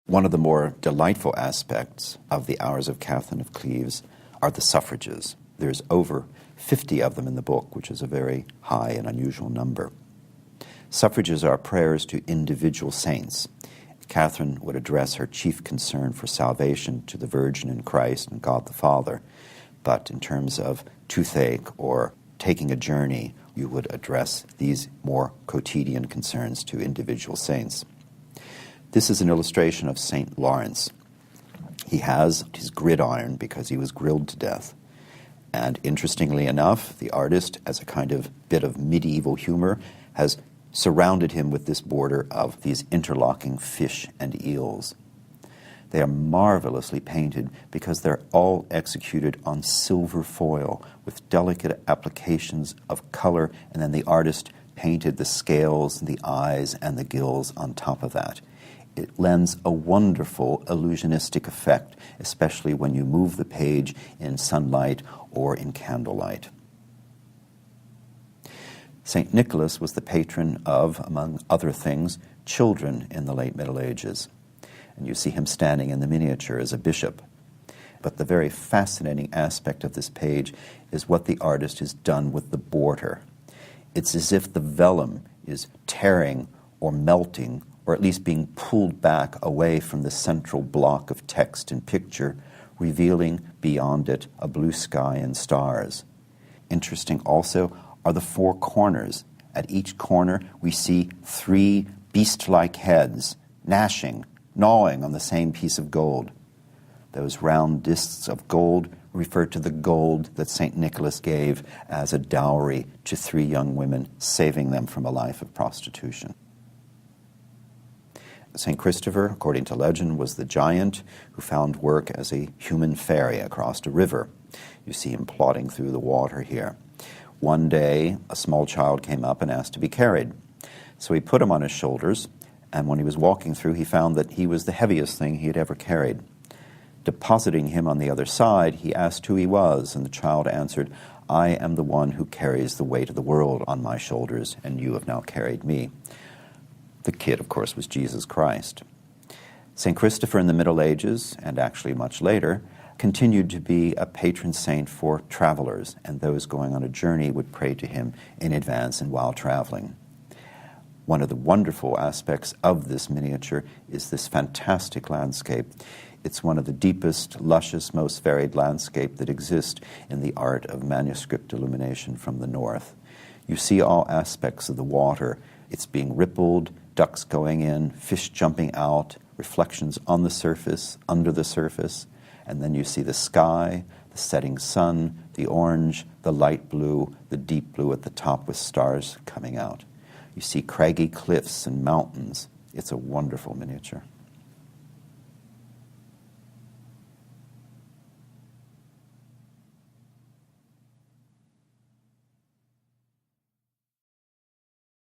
One of the more delightful aspects of the Hours of Catherine of Cleves are the suffrages. There's over 50 of them in the book, which is a very high and unusual number. Suffrages are prayers to individual saints. Catherine would address her chief concern for salvation to the Virgin in Christ and God the Father, but in terms of toothache or taking a journey, you would address these more quotidian concerns to individual saints. This is an illustration of St. Lawrence. He has his gridiron because he was grilled to death. And interestingly enough, the artist, as a kind of bit of medieval humor, has surrounded him with this border of these interlocking fish and eels. They are marvelously painted because they're all executed on silver foil with delicate applications of color, and then the artist painted the scales and the eyes and the gills on top of that. It lends a wonderful illusionistic effect, especially when you move the page in sunlight or in candlelight. St. Nicholas was the patron of, among other things, children in the late Middle Ages. And you see him standing in the miniature as a bishop. But the very fascinating aspect of this page is what the artist has done with the border. It's as if the vellum is tearing or melting, or at least being pulled back away from the central block of text and picture, revealing beyond it a blue sky and stars. Interesting also are the four corners. At each corner we see three beast-like heads, gnashing, gnawing on the same piece of gold. Those round discs of gold refer to the gold that St. Nicholas gave as a dowry to three young women, saving them from a life of prostitution. St. Christopher, according to legend, was the giant who found work as a human ferry across a river. You see him plodding through the water here. One day, a small child came up and asked to be carried. So he put him on his shoulders, and when he was walking through, he found that he was the heaviest thing he had ever carried. Depositing him on the other side, he asked who he was, and the child answered, "I am the one who carries the weight of the world on my shoulders, and you have now carried me." The kid, of course, was Jesus Christ. St. Christopher in the Middle Ages, and actually much later, continued to be a patron saint for travelers, and those going on a journey would pray to him in advance and while traveling. One of the wonderful aspects of this miniature is this fantastic landscape. It's one of the deepest, luscious, most varied landscape that exist in the art of manuscript illumination from the north. You see all aspects of the water. It's being rippled, ducks going in, fish jumping out, reflections on the surface, under the surface, and then you see the sky, the setting sun, the orange, the light blue, the deep blue at the top with stars coming out. You see craggy cliffs and mountains. It's a wonderful miniature.